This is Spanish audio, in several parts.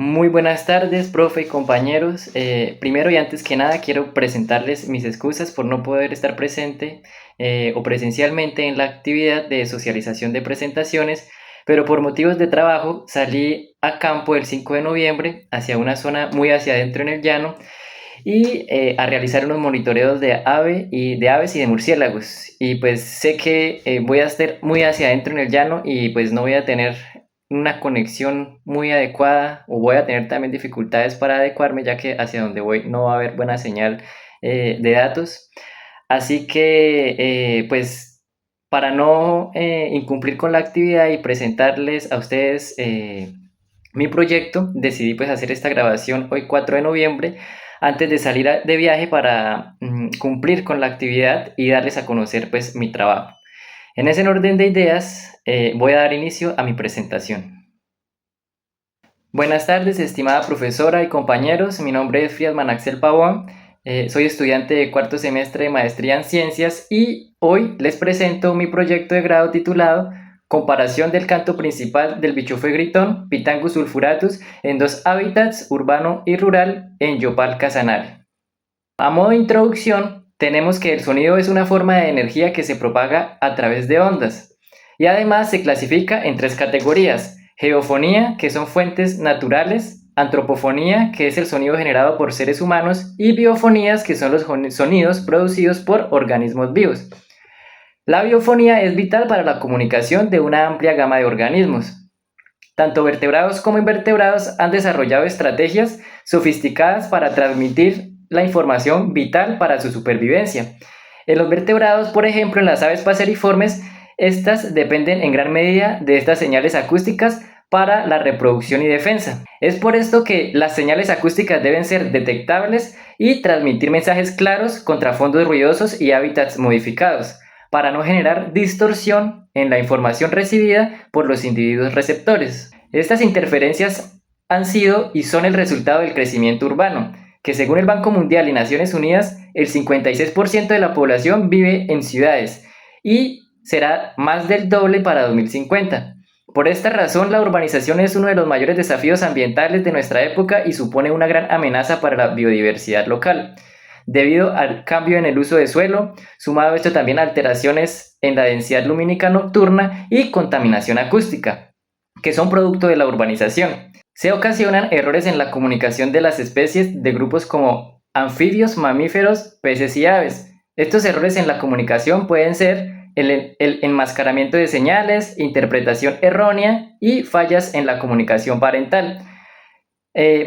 Muy buenas tardes, profe y compañeros. Primero y antes que nada, quiero presentarles mis excusas por no poder estar presente o presencialmente en la actividad de socialización de presentaciones, pero por motivos de trabajo salí a campo el 5 de noviembre hacia una zona muy hacia adentro en el llano y a realizar unos monitoreos de aves y de murciélagos. Y pues sé que voy a estar muy hacia adentro en el llano y pues no voy a tener una conexión muy adecuada o voy a tener también dificultades para adecuarme ya que hacia donde voy no va a haber buena señal de datos. Así que pues para no incumplir con la actividad y presentarles a ustedes mi proyecto, decidí pues hacer esta grabación hoy 4 de noviembre antes de salir de viaje para cumplir con la actividad y darles a conocer pues mi trabajo. En ese orden de ideas voy a dar inicio a mi presentación. Buenas tardes, estimada profesora y compañeros. Mi nombre es Friedman Axel Pavón. Soy estudiante de cuarto semestre de maestría en ciencias y hoy les presento mi proyecto de grado titulado Comparación del canto principal del bichofue gritón, Pitangus sulfuratus, en dos hábitats, urbano y rural, en Yopal Casanare. A modo de introducción, tenemos que el sonido es una forma de energía que se propaga a través de ondas y además se clasifica en tres categorías: geofonía, que son fuentes naturales; antropofonía, que es el sonido generado por seres humanos; y biofonías, que son los sonidos producidos por organismos vivos. La biofonía es vital para la comunicación de una amplia gama de organismos. Tanto vertebrados como invertebrados han desarrollado estrategias sofisticadas para transmitir la información vital para su supervivencia. En los vertebrados, por ejemplo, en las aves paseriformes, estas dependen en gran medida de estas señales acústicas para la reproducción y defensa. Es por esto que las señales acústicas deben ser detectables y transmitir mensajes claros contra fondos ruidosos y hábitats modificados, para no generar distorsión en la información recibida por los individuos receptores. Estas interferencias han sido y son el resultado del crecimiento urbano, que según el Banco Mundial y Naciones Unidas, el 56% de la población vive en ciudades y será más del doble para 2050. Por esta razón, la urbanización es uno de los mayores desafíos ambientales de nuestra época y supone una gran amenaza para la biodiversidad local, debido al cambio en el uso de suelo, sumado esto también a alteraciones en la densidad lumínica nocturna y contaminación acústica, que son producto de la urbanización. Se ocasionan errores en la comunicación de las especies de grupos como anfibios, mamíferos, peces y aves. Estos errores en la comunicación pueden ser el enmascaramiento de señales, interpretación errónea y fallas en la comunicación parental.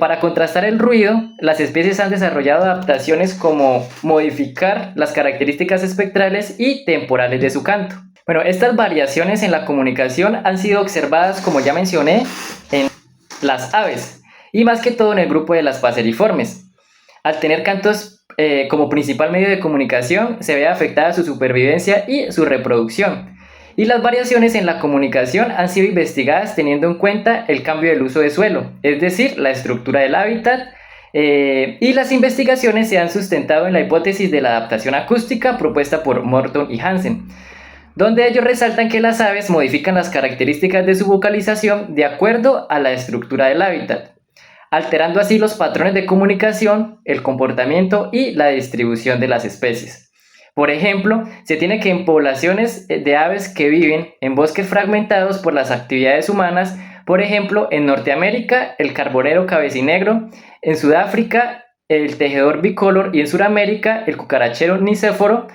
Para contrastar el ruido, las especies han desarrollado adaptaciones como modificar las características espectrales y temporales de su canto. Bueno, estas variaciones en la comunicación han sido observadas, como ya mencioné, en las aves y más que todo en el grupo de las paseriformes. Al tener cantos como principal medio de comunicación, se ve afectada su supervivencia y su reproducción. Y las variaciones en la comunicación han sido investigadas teniendo en cuenta el cambio del uso de suelo, es decir, la estructura del hábitat, y las investigaciones se han sustentado en la hipótesis de la adaptación acústica propuesta por Morton y Hansen, donde ellos resaltan que las aves modifican las características de su vocalización de acuerdo a la estructura del hábitat, alterando así los patrones de comunicación, el comportamiento y la distribución de las especies. Por ejemplo, se tiene que en poblaciones de aves que viven en bosques fragmentados por las actividades humanas, por ejemplo, en Norteamérica, el carbonero cabecinegro; en Sudáfrica, el tejedor bicolor; y en Sudamérica, el cucarachero nicéforo,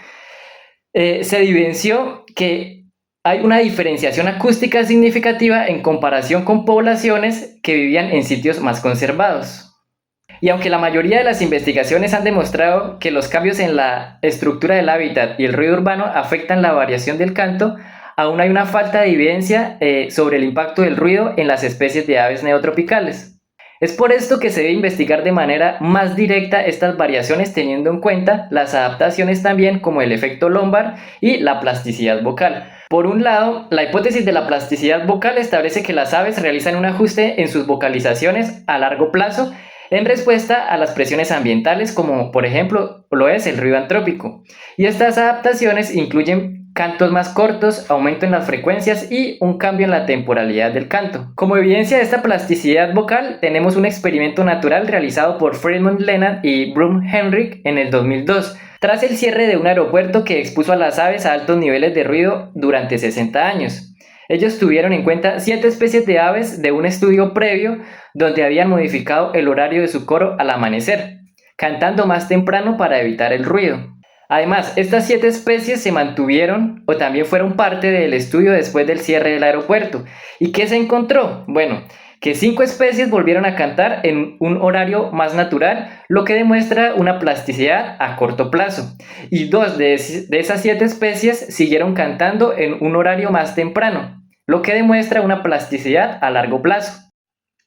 se evidenció que hay una diferenciación acústica significativa en comparación con poblaciones que vivían en sitios más conservados. Y aunque la mayoría de las investigaciones han demostrado que los cambios en la estructura del hábitat y el ruido urbano afectan la variación del canto, aún hay una falta de evidencia sobre el impacto del ruido en las especies de aves neotropicales. Es por esto que se debe investigar de manera más directa estas variaciones, teniendo en cuenta las adaptaciones también como el efecto Lombard y la plasticidad vocal. Por un lado, la hipótesis de la plasticidad vocal establece que las aves realizan un ajuste en sus vocalizaciones a largo plazo en respuesta a las presiones ambientales, como por ejemplo lo es el ruido antrópico. Y estas adaptaciones incluyen cantos más cortos, aumento en las frecuencias y un cambio en la temporalidad del canto. Como evidencia de esta plasticidad vocal, tenemos un experimento natural realizado por Friedman Lennart y Bruce Henrich en el 2002, tras el cierre de un aeropuerto que expuso a las aves a altos niveles de ruido durante 60 años. Ellos tuvieron en cuenta 7 especies de aves de un estudio previo donde habían modificado el horario de su coro al amanecer, cantando más temprano para evitar el ruido. Además, estas 7 especies se mantuvieron o también fueron parte del estudio después del cierre del aeropuerto. ¿Y qué se encontró? Bueno, que 5 especies volvieron a cantar en un horario más natural, lo que demuestra una plasticidad a corto plazo. Y 2 de esas 7 especies siguieron cantando en un horario más temprano, lo que demuestra una plasticidad a largo plazo.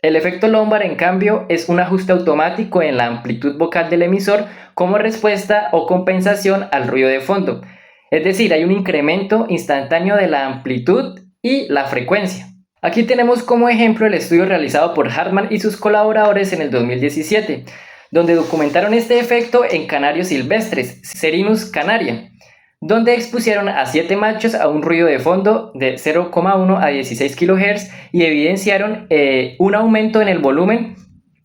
El efecto Lombard, en cambio, es un ajuste automático en la amplitud vocal del emisor como respuesta o compensación al ruido de fondo. Es decir, hay un incremento instantáneo de la amplitud y la frecuencia. Aquí tenemos como ejemplo el estudio realizado por Hartman y sus colaboradores en el 2017, donde documentaron este efecto en canarios silvestres, Serinus canaria, donde expusieron a 7 machos a un ruido de fondo de 0,1 a 16 kHz y evidenciaron un aumento en el volumen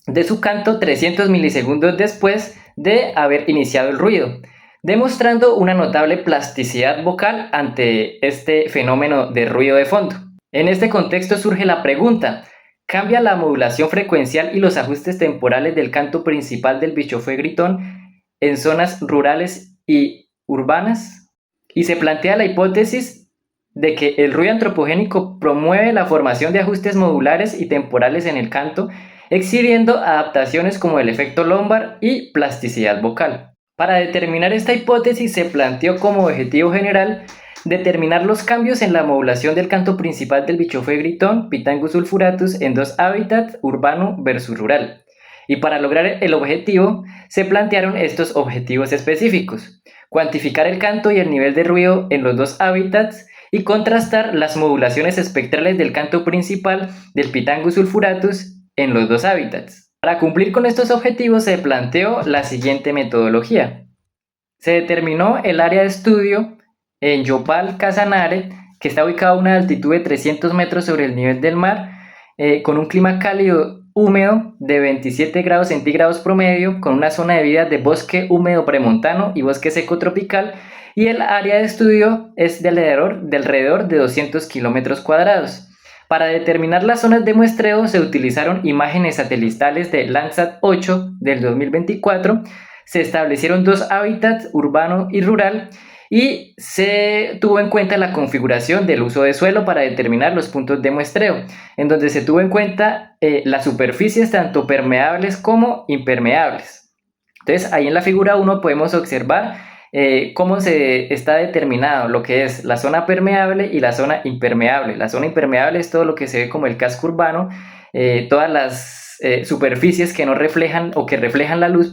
de su canto 300 milisegundos después de haber iniciado el ruido, demostrando una notable plasticidad vocal ante este fenómeno de ruido de fondo. En este contexto surge la pregunta: ¿cambia la modulación frecuencial y los ajustes temporales del canto principal del bichofue gritón en zonas rurales y urbanas? Y se plantea la hipótesis de que el ruido antropogénico promueve la formación de ajustes modulares y temporales en el canto, exhibiendo adaptaciones como el efecto Lombard y plasticidad vocal. Para determinar esta hipótesis se planteó como objetivo general determinar los cambios en la modulación del canto principal del bichofue gritón, Pitangus sulfuratus, en 2 hábitats, urbano versus rural. Y para lograr el objetivo, se plantearon estos objetivos específicos: cuantificar el canto y el nivel de ruido en los 2 hábitats y contrastar las modulaciones espectrales del canto principal del Pitangus sulfuratus en los 2 hábitats. Para cumplir con estos objetivos se planteó la siguiente metodología. Se determinó el área de estudio en Yopal Casanare, que está ubicado a una altitud de 300 metros sobre el nivel del mar, con un clima cálido húmedo de 27 grados centígrados promedio, con una zona de vida de bosque húmedo premontano y bosque seco tropical, y el área de estudio es de alrededor de 200 kilómetros cuadrados. Para determinar las zonas de muestreo se utilizaron imágenes satelitales de Landsat 8 del 2024, se establecieron 2 hábitats, urbano y rural, y se tuvo en cuenta la configuración del uso de suelo para determinar los puntos de muestreo, en donde se tuvo en cuenta las superficies tanto permeables como impermeables. Entonces ahí en la figura 1 podemos observar cómo se está determinado lo que es la zona permeable y la zona impermeable. La zona impermeable es todo lo que se ve como el casco urbano, todas las superficies que no reflejan o que reflejan la luz,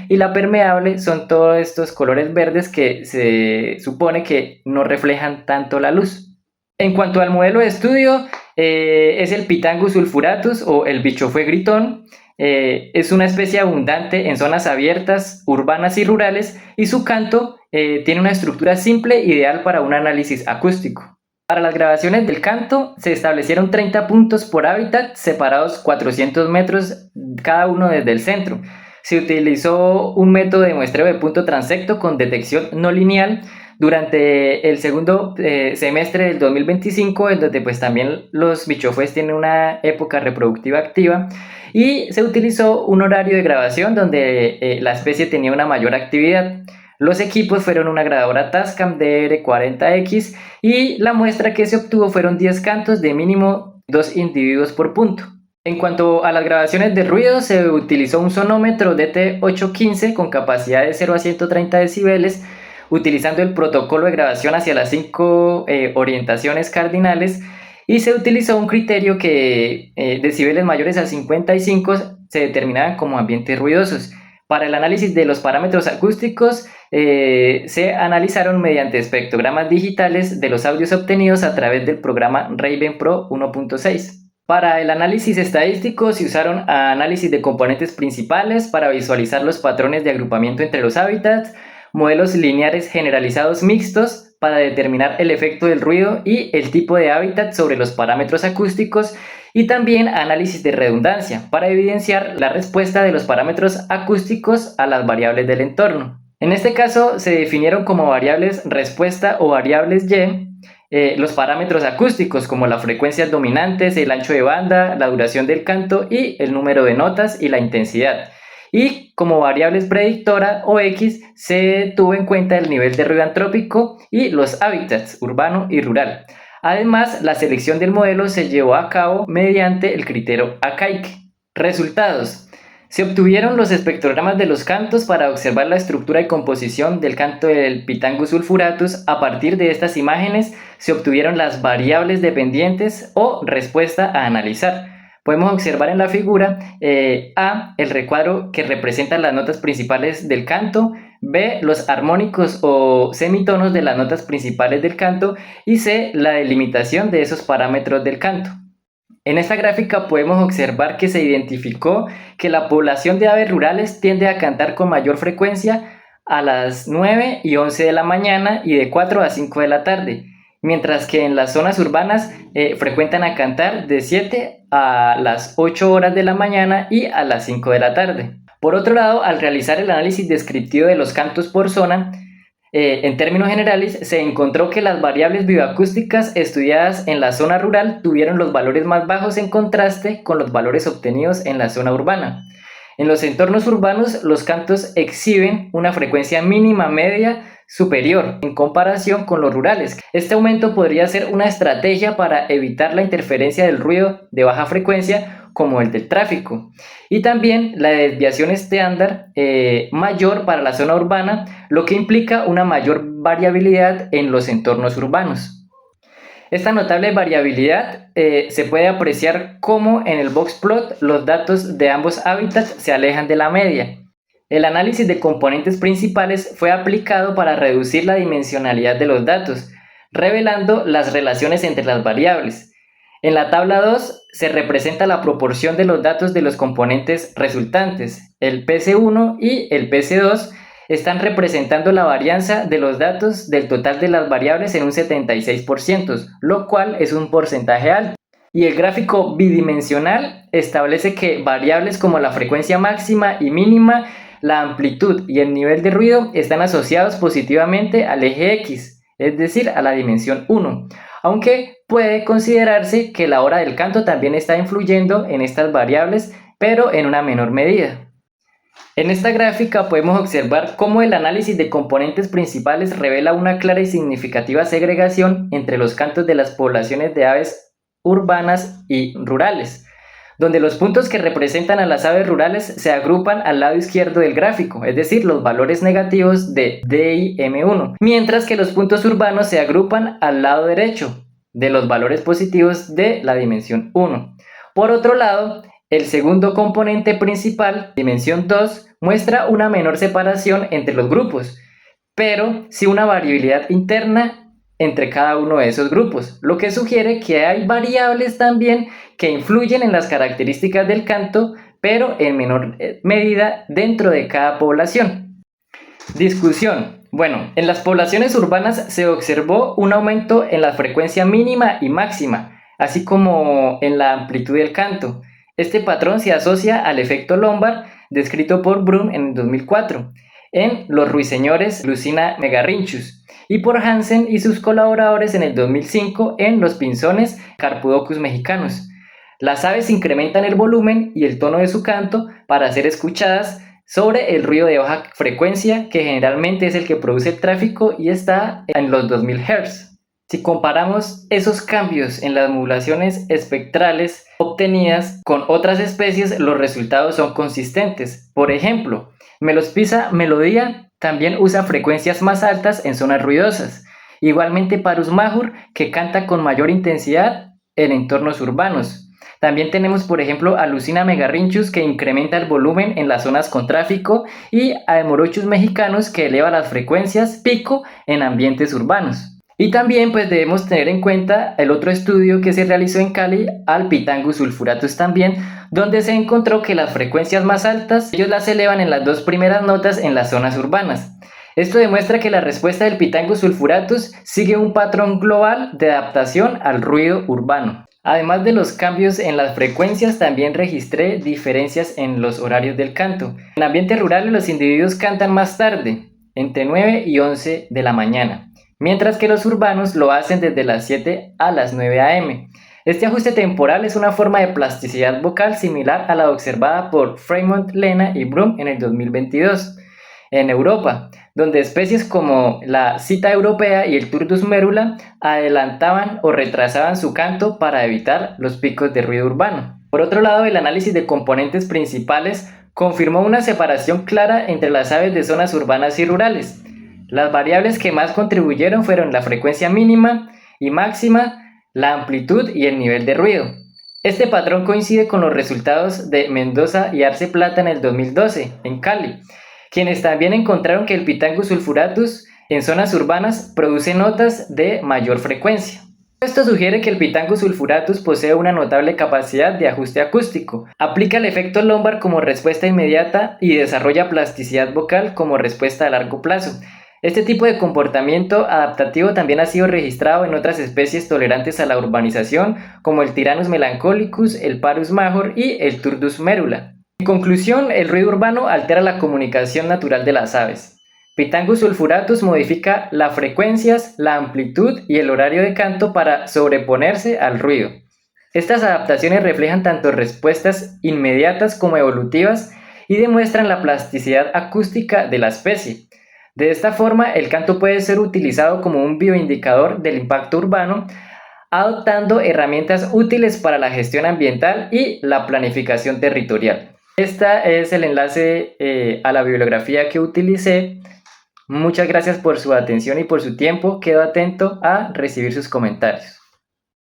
y la permeable son todos estos colores verdes que se supone que no reflejan tanto la luz. En cuanto al modelo de estudio, es el Pitangus sulfuratus o el bichofue gritón. Es una especie abundante en zonas abiertas, urbanas y rurales, y su canto tiene una estructura simple, ideal para un análisis acústico. Para las grabaciones del canto se establecieron 30 puntos por hábitat, separados 400 metros cada uno desde el centro. Se utilizó un método de muestreo de punto transecto con detección no lineal durante el segundo semestre del 2025, en donde pues también los bichofues tienen una época reproductiva activa, y se utilizó un horario de grabación donde la especie tenía una mayor actividad. Los equipos fueron una grabadora Tascam DR40X y la muestra que se obtuvo fueron 10 cantos de mínimo 2 individuos por punto. En cuanto a las grabaciones de ruido, se utilizó un sonómetro DT815 con capacidad de 0 a 130 decibeles, utilizando el protocolo de grabación hacia las 5 orientaciones cardinales, y se utilizó un criterio que decibeles mayores a 55 se determinaban como ambientes ruidosos. Para el análisis de los parámetros acústicos se analizaron mediante espectrogramas digitales de los audios obtenidos a través del programa Raven Pro 1.6. Para el análisis estadístico se usaron análisis de componentes principales para visualizar los patrones de agrupamiento entre los hábitats, modelos lineares generalizados mixtos para determinar el efecto del ruido y el tipo de hábitat sobre los parámetros acústicos, y también análisis de redundancia para evidenciar la respuesta de los parámetros acústicos a las variables del entorno. En este caso se definieron como variables respuesta o variables Y los parámetros acústicos como las frecuencias dominantes, el ancho de banda, la duración del canto y el número de notas y la intensidad. Y como variables predictora o X se tuvo en cuenta el nivel de ruido antrópico y los hábitats urbano y rural. Además, la selección del modelo se llevó a cabo mediante el criterio ACAIC. Resultados. Se obtuvieron los espectrogramas de los cantos para observar la estructura y composición del canto del Pitangus sulfuratus. A partir de estas imágenes se obtuvieron las variables dependientes o respuesta a analizar. Podemos observar en la figura A, el recuadro que representa las notas principales del canto, B, los armónicos o semitonos de las notas principales del canto, y C, la delimitación de esos parámetros del canto. En esta gráfica podemos observar que se identificó que la población de aves rurales tiende a cantar con mayor frecuencia a las 9 y 11 de la mañana y de 4 a 5 de la tarde, mientras que en las zonas urbanas frecuentan a cantar de 7 a las 8 horas de la mañana y a las 5 de la tarde. Por otro lado, al realizar el análisis descriptivo de los cantos por zona, en términos generales, se encontró que las variables bioacústicas estudiadas en la zona rural tuvieron los valores más bajos en contraste con los valores obtenidos en la zona urbana. En los entornos urbanos, los cantos exhiben una frecuencia mínima media superior en comparación con los rurales. Este aumento podría ser una estrategia para evitar la interferencia del ruido de baja frecuencia como el del tráfico, y también la desviación estándar mayor para la zona urbana, lo que implica una mayor variabilidad en los entornos urbanos. Esta notable variabilidad se puede apreciar como en el box plot los datos de ambos hábitats se alejan de la media. El análisis de componentes principales fue aplicado para reducir la dimensionalidad de los datos, revelando las relaciones entre las variables. En la tabla 2 se representa la proporción de los datos de los componentes resultantes. El PC1 y el PC2 están representando la varianza de los datos del total de las variables en un 76%, lo cual es un porcentaje alto. Y el gráfico bidimensional establece que variables como la frecuencia máxima y mínima, la amplitud y el nivel de ruido están asociados positivamente al eje X, es decir, a la dimensión 1. Aunque puede considerarse que la hora del canto también está influyendo en estas variables, pero en una menor medida. En esta gráfica podemos observar cómo el análisis de componentes principales revela una clara y significativa segregación entre los cantos de las poblaciones de aves urbanas y rurales, donde los puntos que representan a las aves rurales se agrupan al lado izquierdo del gráfico, es decir, los valores negativos de DIM1, mientras que los puntos urbanos se agrupan al lado derecho de los valores positivos de la dimensión 1. Por otro lado, el segundo componente principal, dimensión 2, muestra una menor separación entre los grupos, pero sí una variabilidad interna entre cada uno de esos grupos, lo que sugiere que hay variables también que influyen en las características del canto, pero en menor medida dentro de cada población. Discusión. Bueno, en las poblaciones urbanas se observó un aumento en la frecuencia mínima y máxima, así como en la amplitud del canto. Este patrón se asocia al efecto Lombard, descrito por Brun en 2004, en los ruiseñores Lucina megarrinchus, y por Hansen y sus colaboradores en el 2005 en los pinzones Carpudocus mexicanos. Las aves incrementan el volumen y el tono de su canto para ser escuchadas sobre el ruido de baja frecuencia, que generalmente es el que produce el tráfico y está en los 2000 Hz. Si comparamos esos cambios en las modulaciones espectrales obtenidas con otras especies, los resultados son consistentes. Por ejemplo, Melospiza melodía también usa frecuencias más altas en zonas ruidosas. Igualmente Parus major, que canta con mayor intensidad en entornos urbanos. También tenemos, por ejemplo, a Lucina megarrinchus, que incrementa el volumen en las zonas con tráfico, y a Hemorochus mexicanus, que eleva las frecuencias pico en ambientes urbanos. Y también pues debemos tener en cuenta el otro estudio que se realizó en Cali al Pitangus sulfuratus también, donde se encontró que las frecuencias más altas ellos las elevan en las dos primeras notas en las zonas urbanas. Esto demuestra que la respuesta del Pitangus sulfuratus sigue un patrón global de adaptación al ruido urbano. Además de los cambios en las frecuencias, también registré diferencias en los horarios del canto. En ambientes rurales los individuos cantan más tarde, entre 9 y 11 de la mañana, mientras que los urbanos lo hacen desde las 7 a las 9 a.m. Este ajuste temporal es una forma de plasticidad vocal similar a la observada por Fremont, Lena y Brum en el 2022 en Europa, donde especies como la cita europea y el Turdus merula adelantaban o retrasaban su canto para evitar los picos de ruido urbano. Por otro lado, el análisis de componentes principales confirmó una separación clara entre las aves de zonas urbanas y rurales. Las variables que más contribuyeron fueron la frecuencia mínima y máxima, la amplitud y el nivel de ruido. Este patrón coincide con los resultados de Mendoza y Arce Plata en el 2012, en Cali, quienes también encontraron que el Pitangus sulfuratus en zonas urbanas produce notas de mayor frecuencia. Esto sugiere que el Pitangus sulfuratus posee una notable capacidad de ajuste acústico, aplica el efecto Lombard como respuesta inmediata y desarrolla plasticidad vocal como respuesta a largo plazo. Este tipo de comportamiento adaptativo también ha sido registrado en otras especies tolerantes a la urbanización, como el Tyrannus melancholicus, el Parus major y el Turdus merula. En conclusión, el ruido urbano altera la comunicación natural de las aves. Pitangus sulfuratus modifica las frecuencias, la amplitud y el horario de canto para sobreponerse al ruido. Estas adaptaciones reflejan tanto respuestas inmediatas como evolutivas y demuestran la plasticidad acústica de la especie. De esta forma, el canto puede ser utilizado como un bioindicador del impacto urbano, adoptando herramientas útiles para la gestión ambiental y la planificación territorial. Este es el enlace a la bibliografía que utilicé. Muchas gracias por su atención y por su tiempo. Quedo atento a recibir sus comentarios.